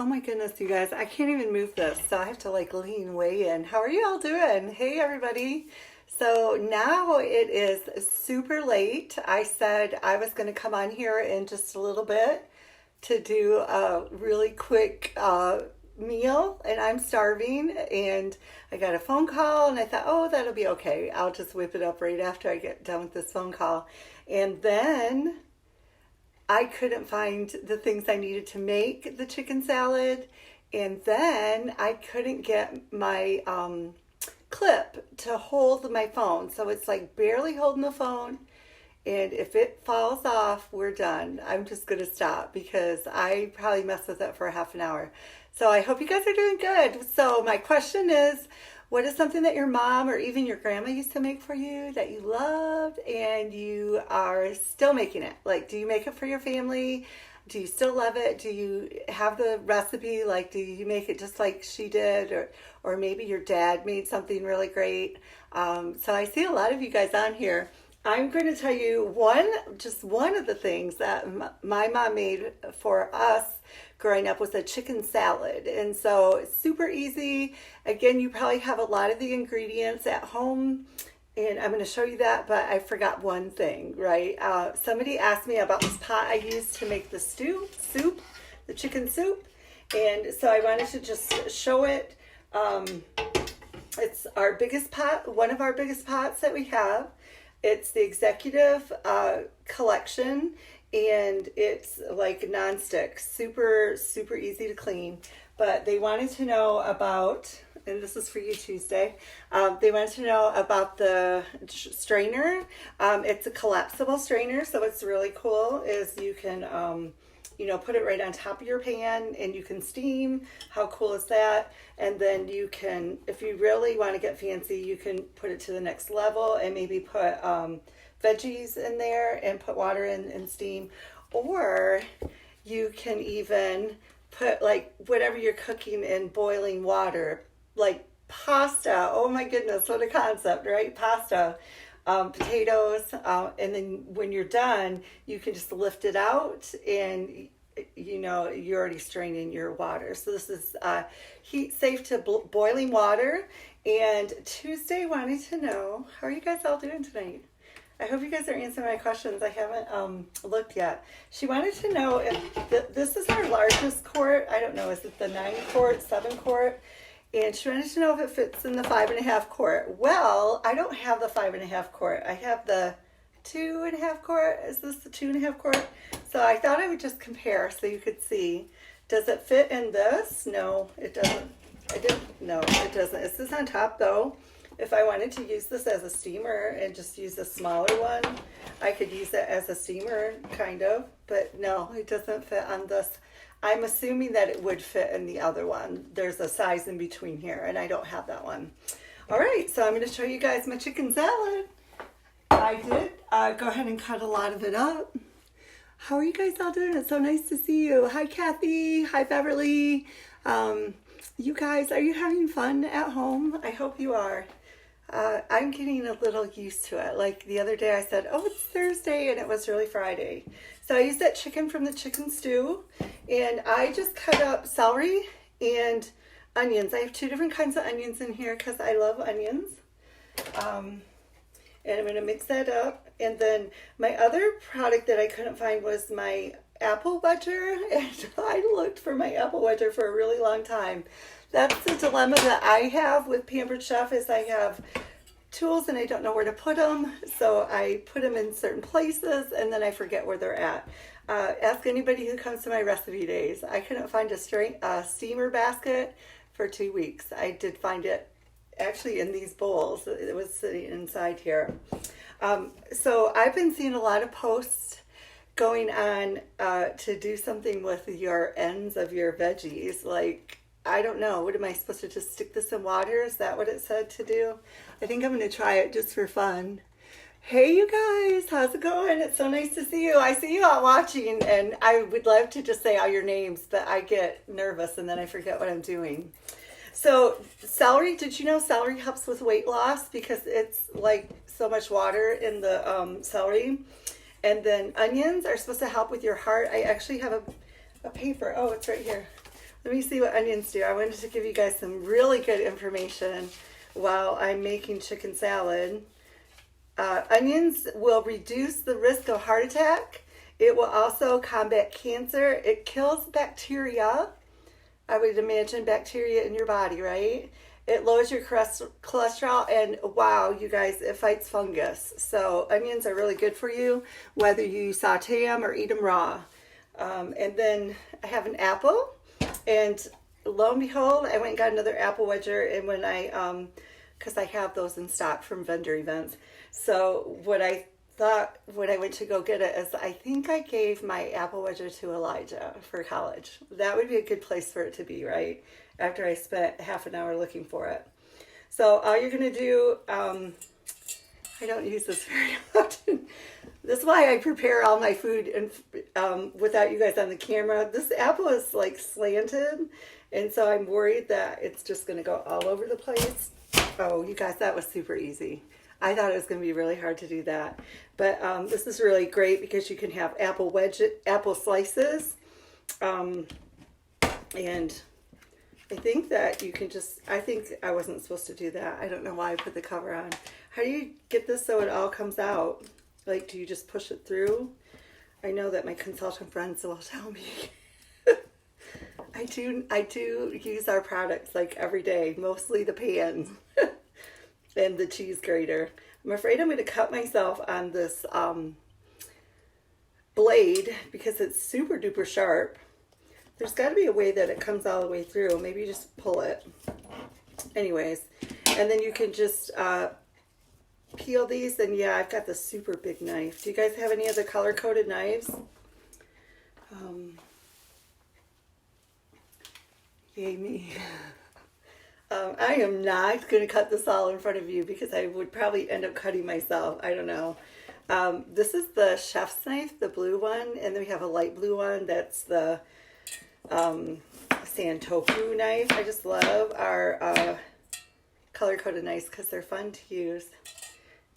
my goodness, you guys, I can't even move this, so I have to like lean way in. How are you all doing? Hey, everybody. So now it is super late. I said I was going to come on here in just a little bit to do a really quick meal, and I'm starving. And I got a phone call, and I thought, oh, that'll be okay. I'll just whip it up right after I get done with this phone call. And then I couldn't find the things I needed to make the chicken salad, and then I couldn't get my clip to hold my phone. So it's like barely holding the phone, and if it falls off, we're done. I'm just going to stop because I probably messed with it for a half an hour. So I hope you guys are doing good. So my question is, what is something that your mom or even your grandma used to make for you that you loved and you are still making it? Like, do you make it for your family? Do you still love it? Do you have the recipe? Like, do you make it just like she did? Or maybe your dad made something really great. So I see a lot of you guys on here. I'm going to tell you just one of the things that my mom made for us growing up was a chicken salad. And so it's super easy. Again, you probably have a lot of the ingredients at home, and I'm going to show you that, but I forgot one thing, right? Somebody asked me about this pot I used to make the soup, the chicken soup. And so I wanted to just show it. It's our biggest pot, one of our biggest pots that we have. It's the Executive Collection, and it's like nonstick, super, super easy to clean. But they wanted to know about, and this is for you, Tuesday, they wanted to know about the strainer. It's a collapsible strainer, so what's really cool is you can put it right on top of your pan and you can steam. How cool is that? And then you can, if you really want to get fancy, you can put it to the next level and maybe put veggies in there and put water in and steam. Or you can even put like whatever you're cooking in boiling water, like pasta. Oh my goodness, what a concept, right? Pasta. Potatoes, and then when you're done, you can just lift it out, and you're already straining your water. So this is heat safe to boiling water. And Tuesday wanted to know, how are you guys all doing tonight? I hope you guys are answering my questions. I haven't looked yet. She wanted to know if this is our largest quart. I don't know, is it the 9-quart, 7-quart? And she wanted to know if it fits in the 5.5 quart. Well, I don't have the 5.5 quart. I have the 2.5 quart. Is this the 2.5 quart? So I thought I would just compare so you could see. Does it fit in this? No, it doesn't. No, it doesn't. Is this on top though? If I wanted to use this as a steamer and just use a smaller one, I could use it as a steamer, kind of. But no, it doesn't fit on this. I'm assuming that it would fit in the other one. There's a size in between here, and I don't have that one. All right, so I'm going to show you guys my chicken salad. I did go ahead and cut a lot of it up. How are you guys all doing? It's so nice to see you. Hi, Kathy. Hi, Beverly. You guys, are you having fun at home? I hope you are. I'm getting a little used to it. Like the other day I said, oh, it's Thursday, and it was really Friday. So I used that chicken from the chicken stew, and I just cut up celery and onions. I have 2 different kinds of onions in here because I love onions. And I'm going to mix that up. And then my other product that I couldn't find was my apple wedger, and I looked for my apple wedger for a really long time. That's the dilemma that I have with Pampered Chef, is I have tools and I don't know where to put them. So I put them in certain places and then I forget where they're at. Ask anybody who comes to my recipe days. I couldn't find a steamer basket for 2 weeks. I did find it actually in these bowls. It was sitting inside here. So I've been seeing a lot of posts going on to do something with your ends of your veggies. Like, I don't know. What am I supposed to just stick this in water? Is that what it said to do? I think I'm going to try it just for fun. Hey, you guys. How's it going? It's so nice to see you. I see you all watching, and I would love to just say all your names, but I get nervous, and then I forget what I'm doing. So celery, did you know celery helps with weight loss because it's like so much water in the celery? And then onions are supposed to help with your heart. I actually have a paper. Oh, it's right here. let me see what onions do. I wanted to give you guys some really good information while I'm making chicken salad. Onions will reduce the risk of heart attack. It will also combat cancer. It kills bacteria. I would imagine bacteria in your body, right? It lowers your cholesterol, and wow, you guys, it fights fungus. So onions are really good for you, whether you saute them or eat them raw. And then I have an apple, and lo and behold, I went and got another apple wedger, and when because I have those in stock from vendor events. So what I thought when I went to go get it is I think I gave my apple wedger to Elijah for college. That would be a good place for it to be, right? After I spent half an hour looking for it. So all you're going to do, I don't use this very often. This is why I prepare all my food and without you guys on the camera. This apple is like slanted, and so I'm worried that it's just going to go all over the place. Oh, you guys, that was super easy. I thought it was going to be really hard to do that. But this is really great because you can have apple slices. And I think that you can I think I wasn't supposed to do that. I don't know why I put the cover on. How do you get this so it all comes out? Like, do you just push it through? I know that my consultant friends will tell me. I do use our products like every day, mostly the pans and the cheese grater. I'm afraid I'm going to cut myself on this blade because it's super duper sharp. There's got to be a way that it comes all the way through. Maybe you just pull it. Anyways, and then you can just peel these. And yeah, I've got this super big knife. Do you guys have any other color-coded knives? Yay me. I am not going to cut this all in front of you because I would probably end up cutting myself. I don't know. This is the chef's knife, the blue one. And then we have a light blue one. That's the Santoku knife. I just love our color-coded knives because they're fun to use.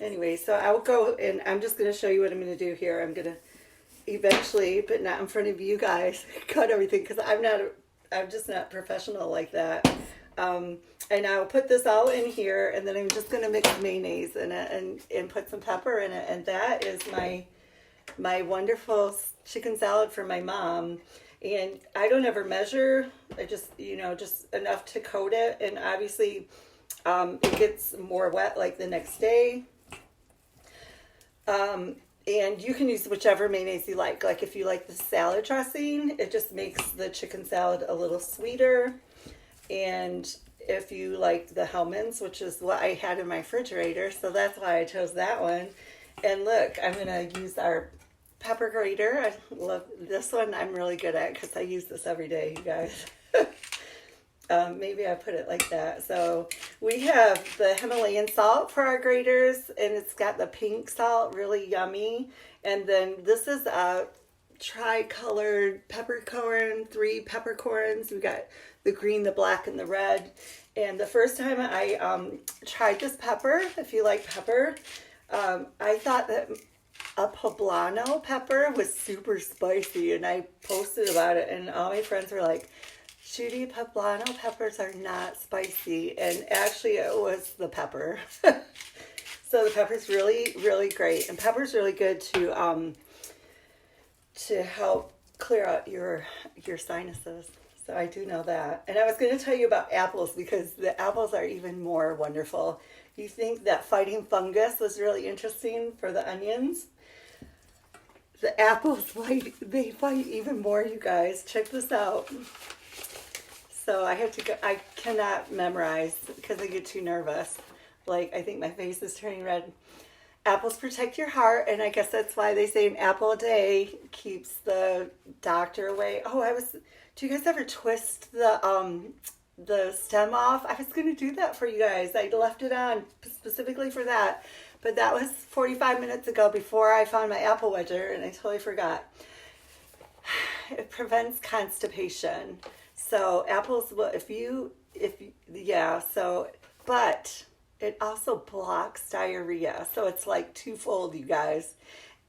Anyway, so I will go and I'm just going to show you what I'm going to do here. I'm going to eventually, but not in front of you guys, cut everything because I'm just not professional like that. And I'll put this all in here, and then I'm just going to mix mayonnaise in it and put some pepper in it. And that is my wonderful chicken salad for my mom. And I don't ever measure. I just, just enough to coat it. And obviously, it gets more wet like the next day. And you can use whichever mayonnaise you like. Like if you like the salad dressing, it just makes the chicken salad a little sweeter. And if you like the Hellmann's, which is what I had in my refrigerator, so that's why I chose that one. And look, I'm going to use our pepper grater. I love this one. I'm really good at because I use this every day, you guys. Maybe I put it like that. So we have the Himalayan salt for our graters, and it's got the pink salt, really yummy. And then this is a tri-colored peppercorn, 3 peppercorns. We got the green, the black, and the red. And the first time I tried this pepper, if you like pepper, I thought that a poblano pepper was super spicy, and I posted about it, and all my friends were like, Judy, poblano peppers are not spicy, and actually it was the pepper. So the pepper's really, really great, and pepper's really good to help clear out your sinuses. So I do know that. And I was going to tell you about apples because the apples are even more wonderful. You think that fighting fungus was really interesting for the onions? The apples fight even more, you guys. Check this out. So I have to go. I cannot memorize because I get too nervous. Like, I think my face is turning red. Apples protect your heart, and I guess that's why they say an apple a day keeps the doctor away. Oh, do you guys ever twist the stem off? I was going to do that for you guys. I left it on specifically for that, but that was 45 minutes ago before I found my apple wedger, and I totally forgot. It prevents constipation. So apples will, but it also blocks diarrhea. So it's like twofold, you guys.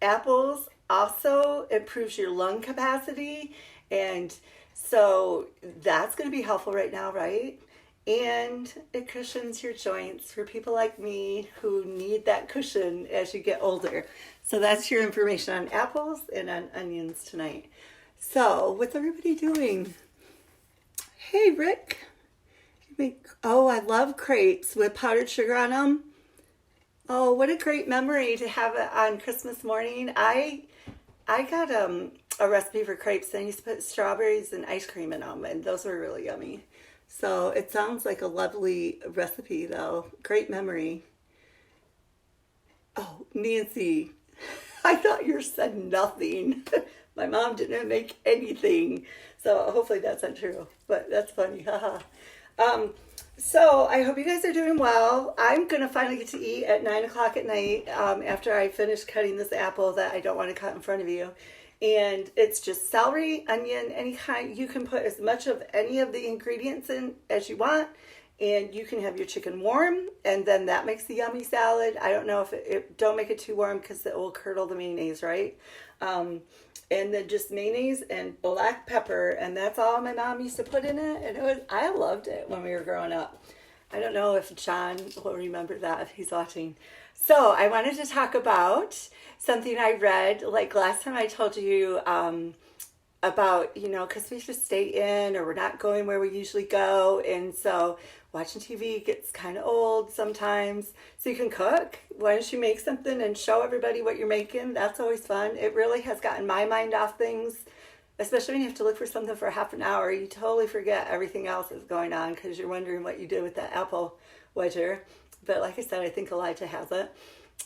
Apples also improves your lung capacity, and So that's going to be helpful right now, right? And it cushions your joints for people like me who need that cushion as you get older. So that's your information on apples and on onions tonight. So, what's everybody doing? Hey, Rick. Oh, I love crepes with powdered sugar on them. Oh, what a great memory to have it on Christmas morning. I got a recipe for crepes and I used to put strawberries and ice cream in them, and those were really yummy. So it sounds like a lovely recipe, though. Great memory. Oh, Nancy, I thought you said nothing. My mom didn't make anything. So hopefully that's not true, but that's funny. Haha. So I hope you guys are doing well. I'm going to finally get to eat at 9 o'clock at night after I finish cutting this apple that I don't want to cut in front of you. And it's just celery, onion, any kind. You can put as much of any of the ingredients in as you want. And you can have your chicken warm, and then that makes the yummy salad. I don't know if don't make it too warm because it will curdle the mayonnaise, right? And then just mayonnaise and black pepper, and that's all my mom used to put in it. And I loved it when we were growing up. I don't know if John will remember that if he's watching. So I wanted to talk about something I read. Like last time I told you about, because we just stay in or we're not going where we usually go. And so watching TV gets kind of old sometimes. So you can cook. Why don't you make something and show everybody what you're making? That's always fun. It really has gotten my mind off things, especially when you have to look for something for half an hour. You totally forget everything else that's going on because you're wondering what you did with that apple wedger. But like I said, I think Elijah has it.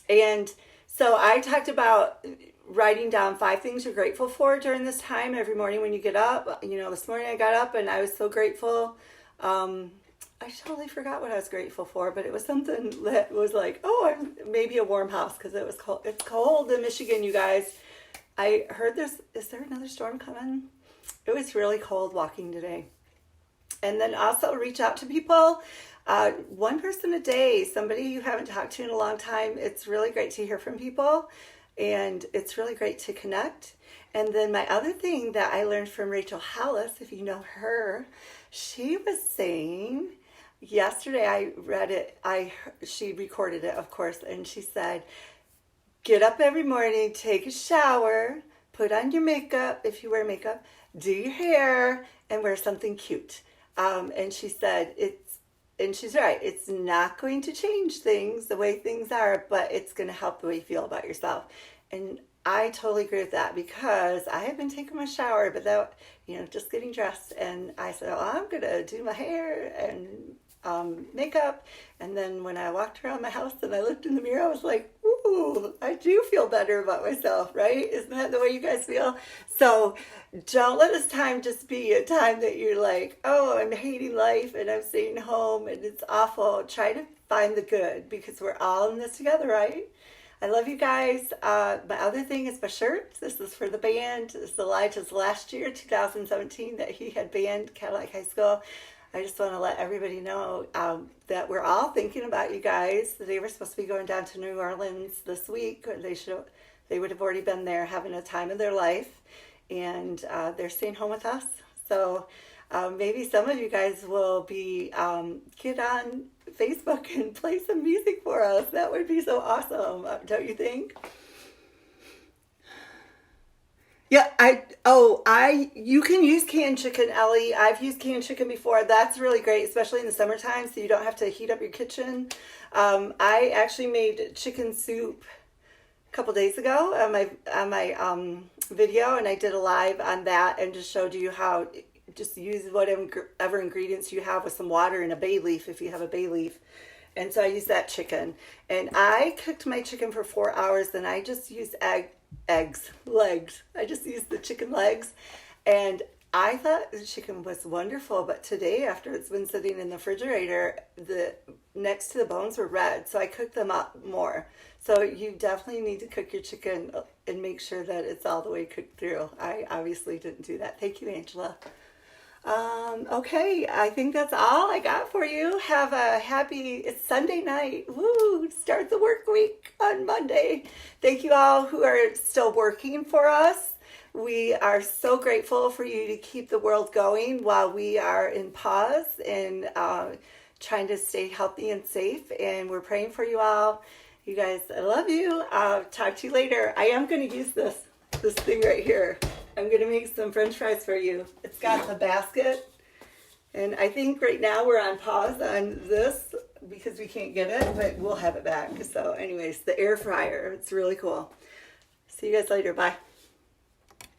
And so I talked about writing down 5 things you're grateful for during this time every morning when you get up. This morning I got up and I was so grateful. I totally forgot what I was grateful for, but it was something that was like, maybe a warm house because it was cold. It's cold in Michigan, you guys. I heard is there another storm coming? It was really cold walking today. And then also reach out to people. One person a day, somebody you haven't talked to in a long time. It's really great to hear from people, and it's really great to connect. And then my other thing that I learned from Rachel Hollis, if you know her, she was saying, yesterday I read it, she recorded it, of course, and she said, get up every morning, take a shower, put on your makeup, if you wear makeup, do your hair, and wear something cute. And she said, and she's right, it's not going to change things the way things are, but it's going to help the way you feel about yourself. And I totally agree with that because I have been taking my shower, but that, just getting dressed. And I said, I'm going to do my hair and makeup. And then when I walked around my house and I looked in the mirror, I was like, ooh, I do feel better about myself, right? Isn't that the way you guys feel? So don't let this time just be a time that you're like, oh, I'm hating life and I'm staying home and it's awful. Try to find the good because we're all in this together, right? I love you guys. My other thing is my shirt. This is for the band. This is Elijah's last year, 2017, that he had band, Cadillac High School. I just want to let everybody know that we're all thinking about you guys. They were supposed to be going down to New Orleans this week. They would have already been there having a time of their life, and they're staying home with us. So maybe some of you guys will be get on Facebook and play some music for us. That would be so awesome, don't you think? Yeah, you can use canned chicken, Ellie. I've used canned chicken before. That's really great, especially in the summertime, so you don't have to heat up your kitchen. I actually made chicken soup a couple days ago on my video, and I did a live on that and just showed you how just use whatever ingredients you have with some water and a bay leaf if you have a bay leaf. And so I used that chicken, and I cooked my chicken for 4 hours. Then I just used legs. I just used the chicken legs, and I thought the chicken was wonderful. But today, after it's been sitting in the refrigerator, the next to the bones were red, so I cooked them up more. So you definitely need to cook your chicken and make sure that it's all the way cooked through. I obviously didn't do that. Thank you, Angela. Okay, I think that's all I got for you. Have a it's Sunday night. Woo! Start the work week on Monday. Thank you all who are still working for us. We are so grateful for you to keep the world going while we are in pause and trying to stay healthy and safe. And we're praying for you all. You guys, I love you. I'll talk to you later. I am going to use this thing right here. I'm going to make some French fries for you. It's got the basket. And I think right now we're on pause on this because we can't get it, but we'll have it back. So anyways, the air fryer, it's really cool. See you guys later. Bye.